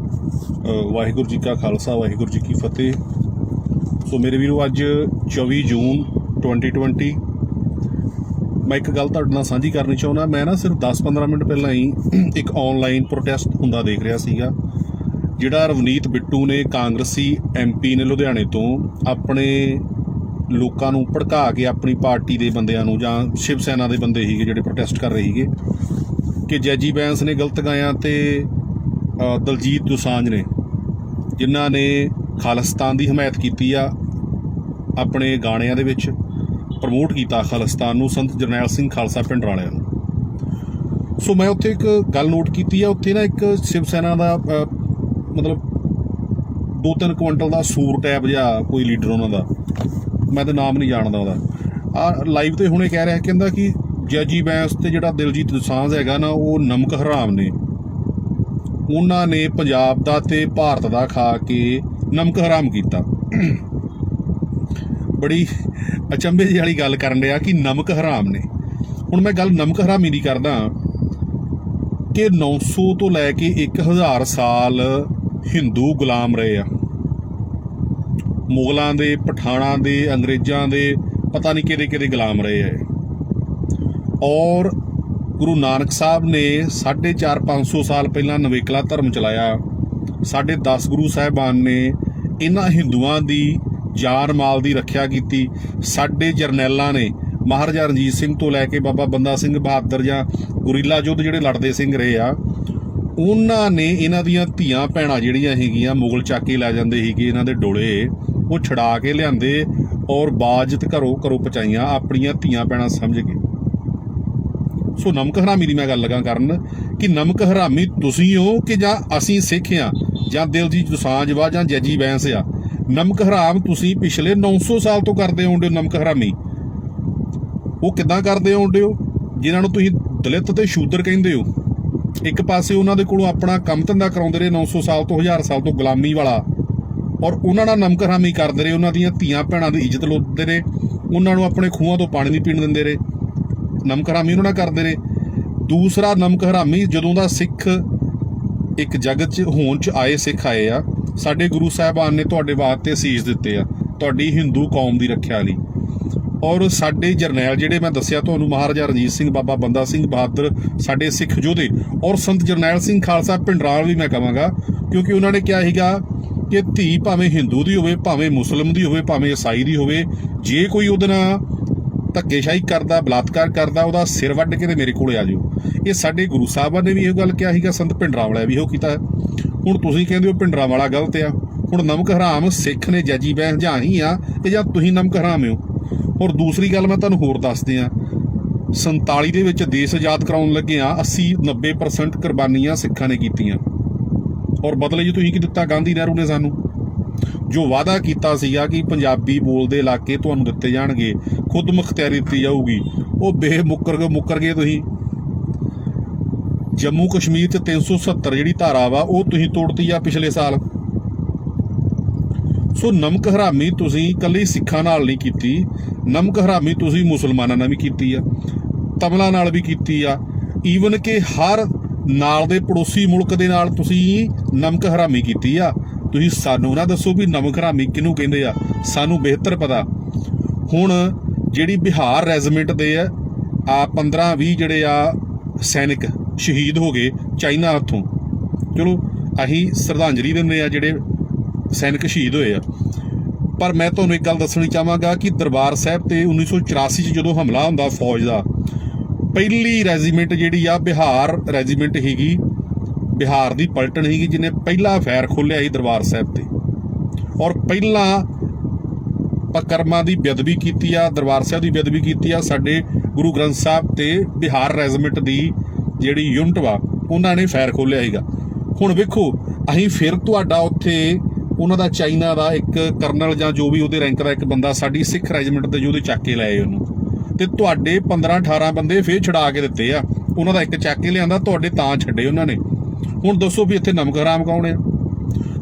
ਵਾਹਿਗੁਰੂ ਜੀ ਕਾ ਖਾਲਸਾ ਵਾਹਿਗੁਰੂ ਜੀ ਕੀ ਫਤਿਹ। ਸੋ ਮੇਰੇ ਵੀਰੋ, ਅੱਜ 24 ਜੂਨ 2020 ਮੈਂ ਇੱਕ ਗੱਲ ਤੁਹਾਡੇ ਨਾਲ ਸਾਂਝੀ ਕਰਨੀ ਚਾਹੁੰਦਾ। ਮੈਂ ਨਾ ਸਿਰਫ 10-15 ਮਿੰਟ ਪਹਿਲਾਂ ਹੀ ਇੱਕ ਆਨਲਾਈਨ ਪ੍ਰੋਟੈਸਟ ਹੁੰਦਾ ਦੇਖ ਰਿਹਾ ਸੀਗਾ, ਜਿਹੜਾ ਰਵਨੀਤ ਬਿੱਟੂ ਨੇ, ਕਾਂਗਰਸੀ MP ਨੇ ਲੁਧਿਆਣੇ ਤੋਂ, ਆਪਣੇ ਲੋਕਾਂ ਨੂੰ ਭੜਕਾ ਕੇ ਆਪਣੀ ਪਾਰਟੀ ਦੇ ਬੰਦਿਆਂ ਨੂੰ ਜਾਂ ਸ਼ਿਵ ਸੈਨਾ ਦੇ ਬੰਦੇ ਸੀਗੇ ਜਿਹੜੇ ਪ੍ਰੋਟੈਸਟ ਕਰ ਰਹੇ ਸੀਗੇ ਕਿ ਜੈਜੀ ਬੈਂਸ ਨੇ ਗਲਤ ਗਾਇਆ ਤੇ ਦਲਜੀਤ ਦੋਸਾਂਝ ਨੇ, ਜਿਨ੍ਹਾਂ ਨੇ ਖਾਲਿਸਤਾਨ ਦੀ ਹਮਾਇਤ ਕੀਤੀ ਆ, ਆਪਣੇ ਗਾਣਿਆਂ ਦੇ ਵਿੱਚ ਪ੍ਰਮੋਟ ਕੀਤਾ ਖਾਲਿਸਤਾਨ ਨੂੰ, ਸੰਤ ਜਰਨੈਲ ਸਿੰਘ ਖਾਲਸਾ ਪਿੰਡ ਵਾਲਿਆਂ ਨੂੰ। ਸੋ ਮੈਂ ਉੱਥੇ ਇੱਕ ਗੱਲ ਨੋਟ ਕੀਤੀ ਆ, ਉੱਥੇ ਨਾ ਇੱਕ ਸ਼ਿਵ ਸੈਨਾ ਦਾ ਮਤਲਬ 2-3 ਕੁਇੰਟਲ ਦਾ ਸੂਰ ਟੈਪ ਜਿਹਾ ਕੋਈ ਲੀਡਰ ਉਹਨਾਂ ਦਾ, ਮੈਂ ਤਾਂ ਨਾਮ ਨਹੀਂ ਜਾਣਦਾ ਉਹਦਾ, ਲਾਈਵ ਤੇ ਹੁਣੇ ਕਹਿ ਰਿਹਾ, ਕਹਿੰਦਾ ਕਿ ਜੈਜੀ ਬੈਂਸ ਤੇ ਜਿਹੜਾ ਦਿਲਜੀਤ ਦੋਸਾਂਝ ਹੈਗਾ ਨਾ, ਉਹ ਨਮਕ ਹਰਾਮ ਨੇ, ਉਹਨਾਂ ਨੇ ਪੰਜਾਬ ਦਾ ਤੇ ਭਾਰਤ ਦਾ ਖਾ ਕੇ ਨਮਕ ਹਰਾਮ ਕੀਤਾ। ਬੜੀ ਅਚੰਭੇ ਜਿਹੀ ਵਾਲੀ ਗੱਲ ਕਰਨ ਡਿਆ ਕਿ ਨਮਕ ਹਰਾਮ ਨੇ। ਹੁਣ ਮੈਂ ਗੱਲ ਨਮਕ ਹਰਾਮੀ ਦੀ ਕਰਦਾ ਕਿ 900 ਤੋਂ ਲੈ ਕੇ 1000 ਸਾਲ ਹਿੰਦੂ ਗੁਲਾਮ ਰਹੇ ਆ, ਮੁਗਲਾਂ ਦੇ, ਪਠਾਣਾਂ ਦੇ, ਅੰਗਰੇਜ਼ਾਂ ਦੇ, ਪਤਾ ਨਹੀਂ ਕਿਹਦੇ ਗੁਲਾਮ ਰਹੇ ਆ। ਔਰ ਗੁਰੂ ਨਾਨਕ ਸਾਹਿਬ ਨੇ 450-500 ਸਾਲ ਪਹਿਲਾਂ ਨਵੇਕਲਾ ਧਰਮ ਚਲਾਇਆ। ਸਾਡੇ 10 ਗੁਰੂ ਸਾਹਿਬਾਨ ਨੇ ਇਹਨਾਂ ਹਿੰਦੂਆਂ ਦੀ ਜਾਨ ਮਾਲ ਦੀ ਰੱਖਿਆ ਕੀਤੀ। ਸਾਡੇ ਜਰਨੈਲਾਂ ਨੇ, ਮਹਾਰਾਜਾ ਰਣਜੀਤ ਸਿੰਘ ਤੋਂ ਲੈ ਕੇ ਬਾਬਾ ਬੰਦਾ ਸਿੰਘ ਬਹਾਦਰ ਜਾਂ ਗੁਰੀਲਾ ਯੁੱਧ ਜਿਹੜੇ ਲੜਦੇ ਸਿੰਘ ਰਹੇ ਆ, ਉਹਨਾਂ ਨੇ ਇਹਨਾਂ ਦੀਆਂ ਧੀਆਂ ਭੈਣਾਂ ਜਿਹੜੀਆਂ ਹੈਗੀਆਂ, ਮੁਗਲ ਚੱਕ ਕੇ ਲੈ ਜਾਂਦੇ ਸੀਗੇ ਇਹਨਾਂ ਦੇ ਡੋਲੇ, ਉਹ ਛੁਡਾ ਕੇ ਲਿਆਂਦੇ ਔਰ ਬਾਜ਼ਤ ਘਰੋਂ ਪਹੁੰਚਾਈਆਂ ਆਪਣੀਆਂ ਧੀਆਂ ਭੈਣਾਂ ਸਮਝ ਕੇ। ਸੋ ਨਮਕ ਹਰਾਮੀ ਦੀ ਮੈਂ ਗੱਲ ਲੱਗਾ ਕਰਨ ਕਿ ਨਮਕ ਹਰਾਮੀ ਤੁਸੀਂ ਹੋ ਕਿ ਜਾਂ ਅਸੀਂ ਸਿੱਖ ਆ, ਜਾਂ ਦਿਲਜੀਤ ਦੋਸਾਂਝ ਵਾ, ਜਾਂ ਜੈਜੀ ਬੈਂਸ ਆ। ਨਮਕ ਹਰਾਮ ਤੁਸੀਂ ਪਿਛਲੇ 900 ਸਾਲ ਤੋਂ ਕਰਦੇ ਆਉਂਦੇ ਹੋ। ਨਮਕ ਹਰਾਮੀ ਉਹ ਕਿੱਦਾਂ ਕਰਦੇ ਆਉਂਦੇ ਹੋ ਜਿਨ੍ਹਾਂ ਨੂੰ ਤੁਸੀਂ ਦਲਿਤ ਤੇ ਸ਼ੂਦਰ ਕਹਿੰਦੇ ਹੋ। ਇੱਕ ਪਾਸੇ ਉਹਨਾਂ ਦੇ ਕੋਲੋਂ ਆਪਣਾ ਕੰਮ ਧੰਦਾ ਕਰਾਉਂਦੇ ਰਹੇ 900 ਸਾਲ ਤੋਂ, 1000 ਸਾਲ ਤੋਂ ਗੁਲਾਮੀ ਵਾਲਾ, ਔਰ ਉਹਨਾਂ ਨਾਲ ਨਮਕ ਹਰਾਮੀ ਕਰਦੇ ਰਹੇ, ਉਹਨਾਂ ਦੀਆਂ ਧੀਆਂ ਭੈਣਾਂ ਦੀ ਇੱਜ਼ਤ ਲੁੱਟਦੇ ਰਹੇ, ਉਹਨਾਂ ਨੂੰ ਆਪਣੇ ਖੂਹਾਂ ਤੋਂ ਪਾਣੀ ਨਹੀਂ ਪੀਣ ਦਿੰਦੇ ਰਹੇ। ਨਮਕ ਹਰਾਮੀ ਉਹਨਾਂ ਨਾਲ ਕਰਦੇ ਰਹੇ। ਦੂਸਰਾ ਨਮਕ ਹਰਾਮੀ, ਜਦੋਂ ਦਾ ਸਿੱਖ ਇੱਕ ਜਗਤ 'ਚ ਹੋਣ 'ਚ ਆਏ, ਸਿੱਖ ਆਏ ਆ, ਸਾਡੇ ਗੁਰੂ ਸਾਹਿਬਾਨ ਨੇ ਤੁਹਾਡੇ ਵਾਸਤੇ ਅਸੀਸ ਦਿੱਤੇ ਆ, ਤੁਹਾਡੀ ਹਿੰਦੂ ਕੌਮ ਦੀ ਰੱਖਿਆ ਲਈ। ਔਰ ਸਾਡੇ ਜਰਨੈਲ ਜਿਹੜੇ ਮੈਂ ਦੱਸਿਆ ਤੁਹਾਨੂੰ, ਮਹਾਰਾਜਾ ਰਣਜੀਤ ਸਿੰਘ, ਬਾਬਾ ਬੰਦਾ ਸਿੰਘ ਬਹਾਦਰ, ਸਾਡੇ ਸਿੱਖ ਯੋਧੇ, ਔਰ ਸੰਤ ਜਰਨੈਲ ਸਿੰਘ ਖਾਲਸਾ ਭਿੰਡਰਾਲ ਵੀ ਮੈਂ ਕਹਾਂਗਾ, ਕਿਉਂਕਿ ਉਹਨਾਂ ਨੇ ਕਿਹਾ ਸੀਗਾ ਕਿ ਧੀ ਭਾਵੇਂ ਹਿੰਦੂ ਦੀ ਹੋਵੇ, ਭਾਵੇਂ ਮੁਸਲਿਮ ਦੀ ਹੋਵੇ, ਭਾਵੇਂ ਈਸਾਈ ਦੀ ਹੋਵੇ, ਜੇ ਕੋਈ ਉਹਦੇ ਨਾਲ ਧੱਕੇਸ਼ਾਹੀ ਕਰਦਾ, ਬਲਾਤਕਾਰ ਕਰਦਾ, ਉਹਦਾ ਸਿਰ ਵੱਢ ਕੇ ਤੇ ਮੇਰੇ ਕੋਲ ਆ ਜਾਓ। ਇਹ ਸਾਡੇ ਗੁਰੂ ਸਾਹਿਬਾਨ ਨੇ ਵੀ ਇਹ ਗੱਲ ਕਿਹਾ ਸੀਗਾ, ਸੰਤ ਭਿੰਡਰਾਂ ਵਾਲਾ ਵੀ ਇਹੋ ਕੀਤਾ। ਹੁਣ ਤੁਸੀਂ ਕਹਿੰਦੇ ਹੋ ਭਿੰਡਰਾਂ ਵਾਲਾ ਗਲਤ ਆ। ਹੁਣ ਨਮਕ ਹਰਾਮ ਸਿੱਖ ਨੇ, ਜੈਜੀ ਬੈਂਸ ਜਾਂ ਹੀ ਆ ਤੇ ਜਾਂ ਤੁਸੀਂ ਨਮਕ ਹਰਾਮ ਹੋ। ਔਰ ਦੂਸਰੀ ਗੱਲ ਮੈਂ ਤੁਹਾਨੂੰ ਹੋਰ ਦੱਸਦੇ ਆ, 47 ਦੇ ਵਿੱਚ ਦੇਸ਼ ਆਜ਼ਾਦ ਕਰਾਉਣ ਲੱਗੇ ਆ, 80-90% ਕੁਰਬਾਨੀਆਂ ਸਿੱਖਾਂ ਨੇ ਕੀਤੀਆਂ। ਔਰ ਬਦਲੇ ਜੀ ਤੁਸੀਂ ਕੀ ਦਿੱਤਾ? ਗਾਂਧੀ ਨਹਿਰੂ ਨੇ ਸਾਨੂੰ ਜੋ ਵਾਅਦਾ ਕੀਤਾ ਸੀਗਾ ਕਿ ਪੰਜਾਬੀ ਬੋਲਦੇ ਇਲਾਕੇ ਤੁਹਾਨੂੰ ਦਿੱਤੇ ਜਾਣਗੇ, ਖੁਦ ਮੁਖਤਿਆਰੀ ਦਿੱਤੀ ਜਾਊਗੀ, ਉਹ ਮੁੱਕਰ ਗਏ ਤੁਸੀਂ। ਜੰਮੂ ਕਸ਼ਮੀਰ 'ਚ 370 ਜਿਹੜੀ ਧਾਰਾ ਵਾ, ਉਹ ਤੁਸੀਂ ਤੋੜਤੀ ਆ ਪਿਛਲੇ ਸਾਲ। ਸੋ ਨਮਕ ਹਰਾਮੀ ਤੁਸੀਂ ਇਕੱਲੇ ਸਿੱਖਾਂ ਨਾਲ ਨਹੀਂ ਕੀਤੀ, ਨਮਕ ਹਰਾਮੀ ਤੁਸੀਂ ਮੁਸਲਮਾਨਾਂ ਨਾਲ ਵੀ ਕੀਤੀ ਆ, ਤਮਲਾਂ ਨਾਲ ਵੀ ਕੀਤੀ ਆ, ਈਵਨ ਕਿ ਹਰ ਨਾਲ ਦੇ ਪੜੋਸੀ ਮੁਲਕ ਦੇ ਨਾਲ ਤੁਸੀਂ ਨਮਕ ਹਰਾਮੀ ਕੀਤੀ ਆ। ਤੁਸੀਂ ਸਾਨੂੰ ਨਾ ਦੱਸੋ ਵੀ ਨਮਕ ਹਰਾਮੀ ਕਿਹਨੂੰ ਕਹਿੰਦੇ ਆ, ਸਾਨੂੰ ਬਿਹਤਰ ਪਤਾ। ਹੁਣ ਜਿਹੜੀ ਬਿਹਾਰ ਰੈਜੀਮੈਂਟ ਦੇ ਆ 15-20 ਜਿਹੜੇ ਆ ਸੈਨਿਕ ਸ਼ਹੀਦ ਹੋ ਗਏ ਚਾਈਨਾ ਹੱਥੋਂ, ਚਲੋ ਅਸੀਂ ਸ਼ਰਧਾਂਜਲੀ ਦਿੰਦੇ ਆ ਜਿਹੜੇ ਸੈਨਿਕ ਸ਼ਹੀਦ ਹੋਏ ਆ। ਪਰ ਮੈਂ ਤੁਹਾਨੂੰ ਇੱਕ ਗੱਲ ਦੱਸਣੀ ਚਾਹਾਂਗਾ ਕਿ ਦਰਬਾਰ ਸਾਹਿਬ ਤੇ 1984 'ਚ ਜਦੋਂ ਹਮਲਾ ਹੁੰਦਾ ਫੌਜ ਦਾ, ਪਹਿਲੀ ਰੈਜੀਮੈਂਟ ਜਿਹੜੀ ਆ ਬਿਹਾਰ ਰੈਜੀਮੈਂਟ ਸੀਗੀ, ਬਿਹਾਰ ਦੀ ਪਲਟਨ ਸੀਗੀ, ਜਿਹਨੇ ਪਹਿਲਾ ਫੈਰ ਖੋਲ੍ਹਿਆ ਸੀ ਦਰਬਾਰ ਸਾਹਿਬ ਤੇ, ਔਰ ਪਹਿਲਾਂ ਪਕਰਮਾਂ ਦੀ ਬੇਅਦਬੀ ਕੀਤੀ ਆ, ਦਰਬਾਰ ਸਾਹਿਬ ਦੀ ਬੇਅਦਬੀ ਕੀਤੀ ਆ। ਸਾਡੇ ਗੁਰੂ ਗ੍ਰੰਥ ਸਾਹਿਬ ਤੇ ਬਿਹਾਰ ਰੈਜੀਮੈਂਟ ਦੀ ਜਿਹੜੀ ਯੂਨਿਟ ਵਾ, ਉਹਨਾਂ ਨੇ ਫੈਰ ਖੋਲ੍ਹਿਆ ਸੀਗਾ। ਹੁਣ ਵੇਖੋ, ਅਸੀਂ ਫਿਰ ਤੁਹਾਡਾ ਉੱਥੇ ਉਹਨਾਂ ਦਾ ਚਾਈਨਾ ਦਾ ਇੱਕ ਕਰਨਲ ਜਾਂ ਜੋ ਵੀ ਉਹਦੇ ਰੈਂਕ ਦਾ ਇੱਕ ਬੰਦਾ ਸਾਡੀ ਸਿੱਖ ਰੈਜੀਮੈਂਟ ਦੇ ਯੋਧੇ ਚੱਕ ਕੇ ਲਾਏ ਉਹਨੂੰ, ਤੇ ਤੁਹਾਡੇ 15-18 ਬੰਦੇ ਫਿਰ ਛੁਡਾ ਕੇ ਦਿੱਤੇ ਆ। ਉਹਨਾਂ ਦਾ ਇੱਕ ਚੱਕ ਕੇ ਲਿਆਂਦਾ, ਤੁਹਾਡੇ ਤਾਂ ਛੱਡੇ ਉਹਨਾਂ ਨੇ। ਹੁਣ ਦੱਸੋ ਵੀ ਇੱਥੇ ਨਮਕ ਹਰਾਮ ਕੌਣ ਆ?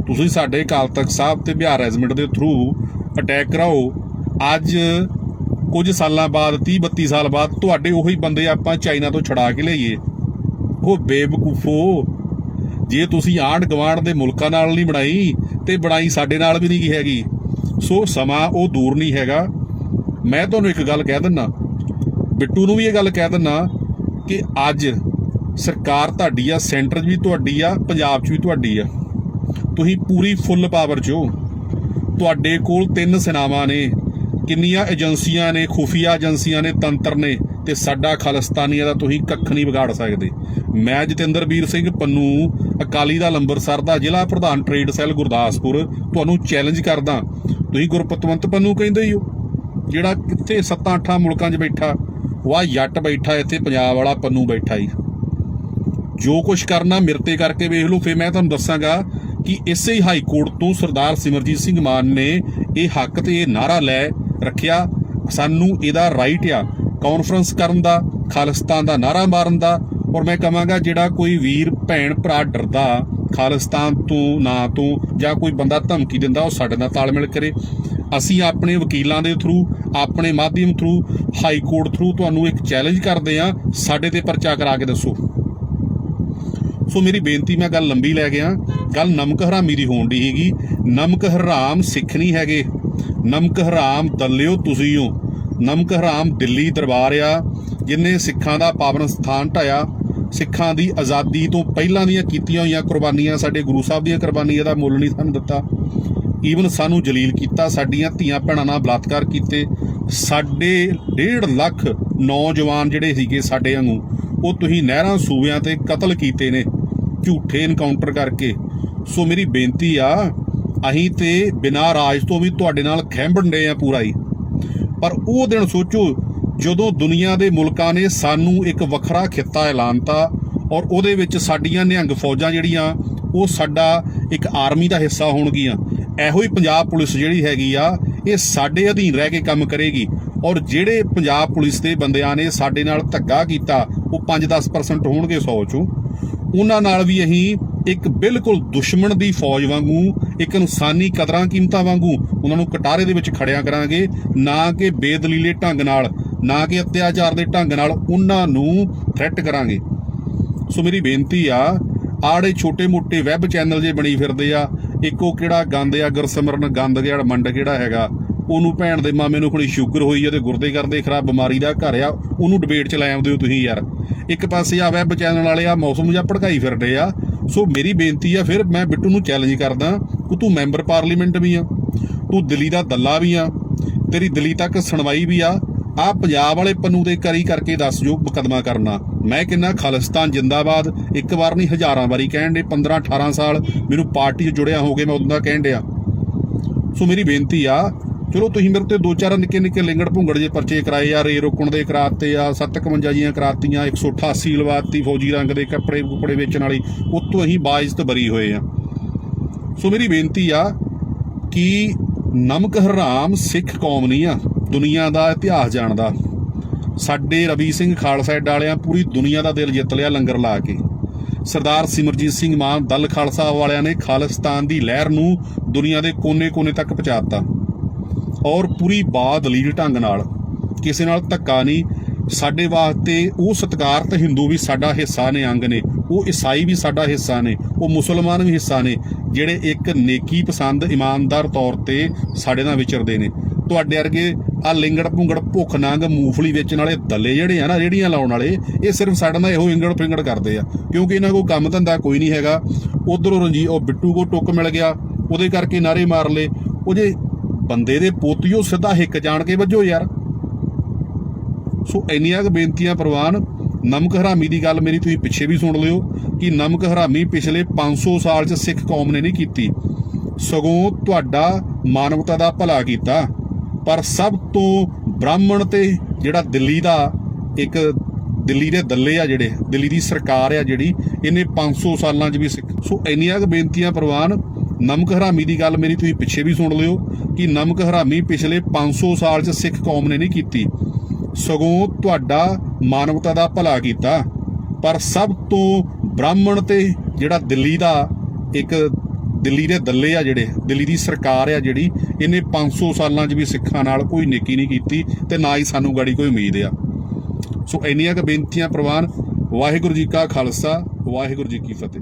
ਤੁਸੀਂ ਸਾਡੇ ਅਕਾਲ ਤਖਤ ਸਾਹਿਬ ਤੇ ਬਿਹਾਰ ਰੈਜੀਮੈਂਟ ਦੇ ਥਰੂ ਅਟੈਕ ਕਰਾਓ। ਅੱਜ ਕੁਝ ਸਾਲਾਂ ਬਾਅਦ, 30-32 ਸਾਲ ਬਾਅਦ, ਤੁਹਾਡੇ ਉਹੀ ਬੰਦੇ ਆਪਾਂ ਚਾਈਨਾ ਤੋਂ ਛੁਡਾ ਕੇ ਲਿਆਈਏ। ਉਹ ਬੇਵਕੂਫੋ, ਜੇ ਤੁਸੀਂ ਆਂਢ ਗੁਆਂਢ ਦੇ ਮੁਲਕਾਂ ਨਾਲ ਨਹੀਂ ਬਣਾਈ ਤੇ ਬਣਾਈ ਸਾਡੇ ਨਾਲ ਵੀ ਨਹੀਂ ਗੀ ਹੈਗੀ। ਸੋ ਸਮਾਂ ਉਹ ਦੂਰ ਨਹੀਂ ਹੈਗਾ। ਮੈਂ ਤੁਹਾਨੂੰ ਇੱਕ ਗੱਲ ਕਹਿ ਦਿੰਦਾ, ਬਿੱਟੂ ਨੂੰ ਵੀ ਇਹ ਗੱਲ ਕਹਿ ਦਿੰਦਾ ਕਿ ਅੱਜ ਸਰਕਾਰ ਤੁਹਾਡੀ ਆ, ਸੈਂਟਰ 'ਚ ਵੀ ਤੁਹਾਡੀ ਆ, ਪੰਜਾਬ 'ਚ ਵੀ ਤੁਹਾਡੀ ਆ। ਤੁਸੀਂ ਪੂਰੀ ਫੁੱਲ ਪਾਵਰ 'ਚ ਹੋ। ਤੁਹਾਡੇ ਕੋਲ 3 ਸੈਨਾਵਾਂ ਨੇ, ਕਿੰਨੀਆਂ ਏਜੰਸੀਆਂ ਨੇ, ਖੁਫੀਆ ਏਜੰਸੀਆਂ ਨੇ, ਤੰਤਰ ਨੇ, ਤੇ ਸਾਡਾ ਖਾਲਿਸਤਾਨੀਆਂ ਦਾ ਤੁਸੀਂ ਕੱਖ ਨਹੀਂ ਵਿਗਾੜ ਸਕਦੇ। ਮੈਂ ਜਤਿੰਦਰਵੀਰ ਸਿੰਘ ਪੰਨੂ, ਅਕਾਲੀ ਦਲ ਅੰਮ੍ਰਿਤਸਰ ਦਾ ਜ਼ਿਲ੍ਹਾ ਪ੍ਰਧਾਨ ਟ੍ਰੇਡ ਸੈੱਲ ਗੁਰਦਾਸਪੁਰ, ਤੁਹਾਨੂੰ ਚੈਲੰਜ ਕਰਦਾ। ਤੁਸੀਂ ਗੁਰਪਤਵੰਤ ਪੰਨੂ ਕਹਿੰਦੇ ਹੀ ਹੋ, ਜਿਹੜਾ ਕਿੱਥੇ 7-8 ਮੁਲਕਾਂ 'ਚ ਬੈਠਾ, ਵਾਹ ਜੱਟ ਬੈਠਾ, ਇੱਥੇ ਪੰਜਾਬ ਵਾਲਾ ਪੰਨੂ ਬੈਠਾ ਹੀ। ਜੋ ਕੁਛ ਕਰਨਾ ਮੇਰੇ ਤੇ ਕਰਕੇ ਵੇਖ ਲਓ। ਫਿਰ ਮੈਂ ਤੁਹਾਨੂੰ ਦੱਸਾਂਗਾ ਕਿ ਇਸੇ ਹੀ ਹਾਈ ਕੋਰਟ ਤੋਂ ਸਰਦਾਰ ਸਿਮਰਜੀਤ ਸਿੰਘ ਮਾਨ ਨੇ ਇਹ ਹੱਕ ਤੇ ਇਹ ਨਾਅਰਾ ਲੈ ਰੱਖਿਆ, ਸਾਨੂੰ ਇਹਦਾ ਰਾਈਟ ਆ ਕਾਨਫਰੰਸ ਕਰਨ ਦਾ, ਖਾਲਿਸਤਾਨ ਦਾ ਨਾਅਰਾ ਮਾਰਨ ਦਾ। ਔਰ ਮੈਂ ਕਹਾਂਗਾ ਜਿਹੜਾ ਕੋਈ ਵੀਰ ਭੈਣ ਭਰਾ ਡਰਦਾ ਖਾਲਿਸਤਾਨ ਤੋਂ, ਨਾਂ ਤੋਂ, ਜਾਂ ਕੋਈ ਬੰਦਾ ਧਮਕੀ ਦਿੰਦਾ, ਉਹ ਸਾਡੇ ਨਾਲ ਤਾਲਮੇਲ ਕਰੇ। ਅਸੀਂ ਆਪਣੇ ਵਕੀਲਾਂ ਦੇ ਥਰੂ, ਆਪਣੇ ਮਾਧਿਅਮ ਥਰੂ, ਹਾਈ ਕੋਰਟ ਥਰੂ ਤੁਹਾਨੂੰ ਇੱਕ ਚੈਲੰਜ ਕਰਦੇ ਹਾਂ, ਸਾਡੇ ਤੇ ਪਰਚਾ ਕਰਾ ਕੇ ਦੱਸੋ। ਸੋ ਮੇਰੀ ਬੇਨਤੀ, ਮੈਂ ਗੱਲ ਲੰਬੀ ਲੈ ਗਿਆ, ਗੱਲ ਨਮਕ ਹਰਾਮੀ ਦੀ ਹੋਣ ਦੀ ਹੈਗੀ। ਨਮਕ ਹਰਾਮ ਸਿੱਖ ਨਹੀਂ ਹੈਗੇ, ਨਮਕ ਹਰਾਮ ਦੱਲਿਓ ਤੁਸੀਂ ਹੋ। ਨਮਕ ਹਰਾਮ ਦਿੱਲੀ ਦਰਬਾਰ ਆ, ਜਿਨ੍ਹੇ ਸਿੱਖਾਂ ਦਾ ਪਾਵਨ ਸਥਾਨ ਢਾਇਆ, ਸਿੱਖਾਂ ਦੀ ਆਜ਼ਾਦੀ ਤੋਂ ਪਹਿਲਾਂ ਦੀਆਂ ਕੀਤੀਆਂ ਹੋਈਆਂ ਕੁਰਬਾਨੀਆਂ, ਸਾਡੇ ਗੁਰੂ ਸਾਹਿਬ ਦੀਆਂ ਕੁਰਬਾਨੀਆਂ ਦਾ ਮੁੱਲ ਨਹੀਂ ਸਾਨੂੰ ਦਿੱਤਾ। ਈਵਨ ਸਾਨੂੰ ਜਲੀਲ ਕੀਤਾ, ਸਾਡੀਆਂ ਧੀਆਂ ਭੈਣਾਂ ਨਾਲ ਬਲਾਤਕਾਰ ਕੀਤੇ। ਸਾਡੇ 1.5 ਲੱਖ ਨੌਜਵਾਨ ਜਿਹੜੇ ਸੀਗੇ ਸਾਡੇ ਵਾਂਗੂ, ਉਹ ਤੁਸੀਂ ਨਹਿਰਾਂ ਸੂਬਿਆਂ ਤੇ ਕਤਲ ਕੀਤੇ ਨੇ, ਝੂਠੇ ਇਨਕਾਊਂਟਰ ਕਰਕੇ। ਸੋ ਮੇਰੀ ਬੇਨਤੀ ਆ, ਅਸੀਂ ਤੇ ਬਿਨਾਂ ਰਾਜ ਤੋਂ ਵੀ ਤੁਹਾਡੇ ਨਾਲ ਖਹਿੰਬਣ ਡੇ ਆ ਪੂਰਾ ਹੀ। ਪਰ ਉਹ ਦਿਨ ਸੋਚੋ ਜਦੋਂ ਦੁਨੀਆ ਦੇ ਮੁਲਕਾਂ ਨੇ ਸਾਨੂੰ ਇੱਕ ਵੱਖਰਾ ਖਿੱਤਾ ਐਲਾਨਤਾ, ਔਰ ਉਹਦੇ ਵਿੱਚ ਸਾਡੀਆਂ ਨਿਹੰਗ ਫੌਜਾਂ ਜਿਹੜੀਆਂ ਉਹ ਸਾਡਾ ਇੱਕ ਆਰਮੀ ਦਾ ਹਿੱਸਾ ਹੋਣਗੀਆਂ। ਇਹੋ ਹੀ ਪੰਜਾਬ ਪੁਲਿਸ ਜਿਹੜੀ ਹੈਗੀ ਆ, ਇਹ ਸਾਡੇ ਅਧੀਨ ਰਹਿ ਕੇ ਕੰਮ ਕਰੇਗੀ। ਔਰ ਜਿਹੜੇ ਪੰਜਾਬ ਪੁਲਿਸ ਦੇ ਬੰਦਿਆਂ ਨੇ ਸਾਡੇ ਨਾਲ ਧੱਕਾ ਕੀਤਾ, ਉਹ 5-10% ਹੋਣਗੇ 100 ਚੋਂ, ਉਹਨਾਂ ਨਾਲ ਵੀ ਅਸੀਂ ਇੱਕ ਬਿਲਕੁਲ ਦੁਸ਼ਮਣ ਦੀ ਫੌਜ ਵਾਂਗੂ, ਇੱਕ ਇਨਸਾਨੀ ਕਦਰਾਂ ਕੀਮਤਾਂ ਵਾਂਗੂ ਉਹਨਾਂ ਨੂੰ ਕਟਾਰੇ ਦੇ ਵਿੱਚ ਖੜਿਆ ਕਰਾਂਗੇ। ਨਾ ਕਿ ਬੇਦਲੀਲੇ ਢੰਗ ਨਾਲ, ਨਾ ਕਿ ਅਤਿਆਚਾਰ ਦੇ ਢੰਗ ਨਾਲ ਉਹਨਾਂ ਨੂੰ ਥ੍ਰੈਟ ਕਰਾਂਗੇ। ਸੋ ਮੇਰੀ ਬੇਨਤੀ ਆ, ਆੜੇ ਛੋਟੇ ਮੋਟੇ ਵੈਬ ਚੈਨਲ ਜੇ ਬਣੀ ਫਿਰਦੇ ਆ, ਇੱਕੋ ਕਿਹੜਾ ਗੰਦ ਆ, ਗੁਰਸਿਮਰਨ ਗੰਦ ਜਿਹੜਾ ਮੰਡ ਕਿਹੜਾ ਹੈਗਾ, ਉਹਨੂੰ ਭੈਣ ਦੇ ਮਾਮੇ ਨੂੰ ਕੋਈ ਸ਼ੂਗਰ ਹੋਈ ਆ ਤੇ ਗੁਰਦੇ ਕਰਦੇ ਖਰਾਬ, ਬਿਮਾਰੀ ਦਾ ਘਰ ਆ, ਉਹਨੂੰ ਡਿਬੇਟ 'ਚ ਲੈ ਆਉਂਦੇ ਹੋ ਤੁਸੀਂ ਯਾਰ। ਇੱਕ ਪਾਸੇ ਆ ਵੈਬ ਚੈਨਲ ਵਾਲੇ ਆ ਮੌਸਮ ਜਾਂ ਭੜਕਾਈ ਫਿਰਦੇ ਆ। ਸੋ ਮੇਰੀ ਬੇਨਤੀ ਆ, ਫਿਰ ਮੈਂ ਬਿੱਟੂ ਨੂੰ ਚੈਲੰਜ ਕਰਦਾ ਕਿ ਤੂੰ ਮੈਂਬਰ ਪਾਰਲੀਮੈਂਟ ਵੀ ਆ, ਤੂੰ ਦਿੱਲੀ ਦਾ ਦੱਲਾ ਵੀ ਆ, ਤੇਰੀ ਦਿੱਲੀ ਤੱਕ ਸੁਣਵਾਈ ਵੀ ਆ। ਆਹ ਪੰਜਾਬ ਵਾਲੇ ਪੰਨੂ ਦੇ ਕਰੀ ਕਰਕੇ ਦੱਸ ਜੋ ਮੁਕੱਦਮਾ ਕਰਨਾ। ਮੈਂ ਕਹਿੰਦਾ ਖਾਲਿਸਤਾਨ ਜਿੰਦਾਬਾਦ, ਇੱਕ ਵਾਰ ਨਹੀਂ ਹਜ਼ਾਰਾਂ ਵਾਰੀ ਕਹਿਣ ਦੇ। 15-18 ਸਾਲ ਮੈਨੂੰ ਪਾਰਟੀ 'ਚ ਜੁੜਿਆ ਹੋ ਗਏ, ਮੈਂ ਉਦੋਂ ਦਾ ਕਹਿਣ ਡਿਆ। ਸੋ ਮੇਰੀ ਬੇਨਤੀ ਆ, ਚਲੋ ਤੁਸੀਂ ਮੇਰੇ ਤੇ 2-4 ਨਿੱਕੇ ਲਿੰਗੜ ਭੁੰਗੜ ਜੇ ਪਰਚੇ ਕਰਾਏ ਆ, ਰੇ ਰੋਕਣ ਦੇ ਕਰਾਤੇ ਆ, 751 ਜੀਆਂ ਕਰਾਤੀਆਂ, 188 ਲਵਾਤੀ, ਫੌਜੀ ਰੰਗ ਦੇ ਕੱਪੜੇ ਵੇਚਣ ਵਾਲੀ, ਉੱਤੋਂ ਅਸੀਂ ਬਾਇਜ਼ਤ ਬਰੀ ਹੋਏ ਆ। ਸੋ ਮੇਰੀ ਬੇਨਤੀ ਆ ਕਿ ਨਮਕ ਹਰਾਮ ਸਿੱਖ ਕੌਮ ਨਹੀਂ ਆ, ਦੁਨੀਆ ਦਾ ਇਤਿਹਾਸ ਜਾਣਦਾ। ਸਾਡੇ ਰਵੀ ਸਿੰਘ ਖਾਲਸਾ ਏਡ ਵਾਲਿਆਂ ਪੂਰੀ ਦੁਨੀਆ ਦਾ ਦਿਲ ਜਿੱਤ ਲਿਆ ਲੰਗਰ ਲਾ ਕੇ। ਸਰਦਾਰ ਸਿਮਰਜੀਤ ਸਿੰਘ ਮਾਨ ਦਲ ਖਾਲਸਾ ਵਾਲਿਆਂ ਨੇ ਖਾਲਿਸਤਾਨ ਦੀ ਲਹਿਰ ਨੂੰ ਦੁਨੀਆ ਦੇ ਕੋਨੇ-ਕੋਨੇ ਤੱਕ ਪਹੁੰਚਾਤਾ, ਔਰ ਪੂਰੀ ਬਾਦਲੀਲ ਢੰਗ ਨਾਲ, ਕਿਸੇ ਨਾਲ ਧੱਕਾ ਨਹੀਂ। ਸਾਡੇ ਵਾਸਤੇ ਉਹ ਸਤਿਕਾਰਤ ਹਿੰਦੂ ਵੀ ਸਾਡਾ ਹਿੱਸਾ ਨੇ, ਅੰਗ ਨੇ, ਉਹ ਈਸਾਈ ਵੀ ਸਾਡਾ ਹਿੱਸਾ ਨੇ, ਉਹ ਮੁਸਲਮਾਨ ਵੀ ਹਿੱਸਾ ਨੇ, ਜਿਹੜੇ ਇੱਕ ਨੇਕੀ ਪਸੰਦ ਇਮਾਨਦਾਰ ਤੌਰ ਤੇ ਸਾਡੇ ਨਾਲ ਵਿਚਰਦੇ ਨੇ। ਤੁਹਾਡੇ ਵਰਗੇ ਆ ਲਿੰਗੜ ਭੁੰਗੜ ਭੁੱਖ ਨੰਗ ਮੂੰਗਫਲੀ ਵੇਚਣ ਵਾਲੇ ਦੱਲੇ ਜਿਹੜੇ ਆ ਨਾ, ਰੇਹੜੀਆਂ ਲਾਉਣ ਵਾਲੇ, ਇਹ ਸਿਰਫ ਸਾਡੇ ਨਾਲ ਇਹੋ ਇੰਗੜ ਫਿੰਗੜ ਕਰਦੇ ਆ, ਕਿਉਂਕਿ ਇਹਨਾਂ ਕੋਲ ਕੰਮ ਧੰਦਾ ਕੋਈ ਨਹੀਂ ਹੈਗਾ। ਉਧਰੋਂ ਉਹ ਬਿੱਟੂ ਕੋ ਟੁੱਕ ਮਿਲ ਗਿਆ, ਉਹਦੇ ਕਰਕੇ ਨਾਰੇ ਮਾਰ ਲਏ। ਉਹ ਜੇ ਬੰਦੇ ਦੇ ਪੋਤੀਓ ਸਿੱਧਾ ਹਿੱਕ ਜਾਣ ਕੇ ਵੱਜੋ ਯਾਰ। ਸੋ ਇੰਨੀਆਂ ਕੁ ਬੇਨਤੀਆਂ ਪ੍ਰਵਾਨ। ਨਮਕ ਹਰਾਮੀ ਦੀ ਗੱਲ ਮੇਰੀ ਤੁਸੀਂ ਪਿੱਛੇ ਵੀ ਸੁਣ ਲਿਓ ਕਿ ਨਮਕ ਹਰਾਮੀ ਪਿਛਲੇ 500 ਸਾਲ 'ਚ ਸਿੱਖ ਕੌਮ ਨੇ ਨਹੀਂ ਕੀਤੀ, ਸਗੋਂ ਤੁਹਾਡਾ ਮਾਨਵਤਾ ਦਾ ਭਲਾ ਕੀਤਾ। ਪਰ ਸਭ ਤੋਂ ਬ੍ਰਾਹਮਣ ਤੇ ਜਿਹੜਾ ਦਿੱਲੀ ਦਾ ਇੱਕ ਦਿੱਲੀ ਦੇ ਦੱਲੇ ਆ, ਜਿਹੜੇ ਦਿੱਲੀ ਦੀ ਸਰਕਾਰ ਆ ਜਿਹੜੀ, ਇਹਨੇ 500 ਸਾਲਾਂ 'ਚ ਵੀ ਸਿੱਖ। ਸੋ ਇੰਨੀਆਂ ਕੁ ਬੇਨਤੀਆਂ ਪ੍ਰਵਾਨ। ਨਮਕ ਹਰਾਮੀ ਦੀ ਗੱਲ ਮੇਰੀ ਤੁਸੀਂ ਪਿੱਛੇ ਵੀ ਸੁਣ ਲਿਓ ਕਿ ਨਮਕ ਹਰਾਮੀ ਪਿਛਲੇ 500 ਸਾਲ 'ਚ ਸਿੱਖ ਕੌਮ ਨੇ ਨਹੀਂ ਕੀਤੀ, ਸਗੋਂ ਤੁਹਾਡਾ ਮਾਨਵਤਾ ਦਾ ਭਲਾ ਕੀਤਾ। ਪਰ ਸਭ ਤੋਂ ਬ੍ਰਾਹਮਣ ਤੇ ਜਿਹੜਾ ਦਿੱਲੀ ਦਾ ਇੱਕ ਦਿੱਲੀ ਦੇ ਦੱਲੇ ਆ, ਜਿਹੜੇ ਦਿੱਲੀ ਦੀ ਸਰਕਾਰ ਆ ਜਿਹੜੀ, ਇਹਨੇ 500 ਸਾਲਾਂ 'ਚ ਵੀ ਸਿੱਖਾਂ ਨਾਲ ਕੋਈ ਨੇਕੀ ਨਹੀਂ ਕੀਤੀ, ਤੇ ਨਾ ਹੀ ਸਾਨੂੰ ਗਾੜੀ ਕੋਈ ਉਮੀਦ ਆ। ਸੋ ਇੰਨੀਆਂ ਕੁ ਬੇਨਤੀਆਂ ਪ੍ਰਵਾਨ। ਵਾਹਿਗੁਰੂ ਜੀ ਕਾ ਖਾਲਸਾ, ਵਾਹਿਗੁਰੂ ਜੀ ਕੀ ਫਤਿਹ।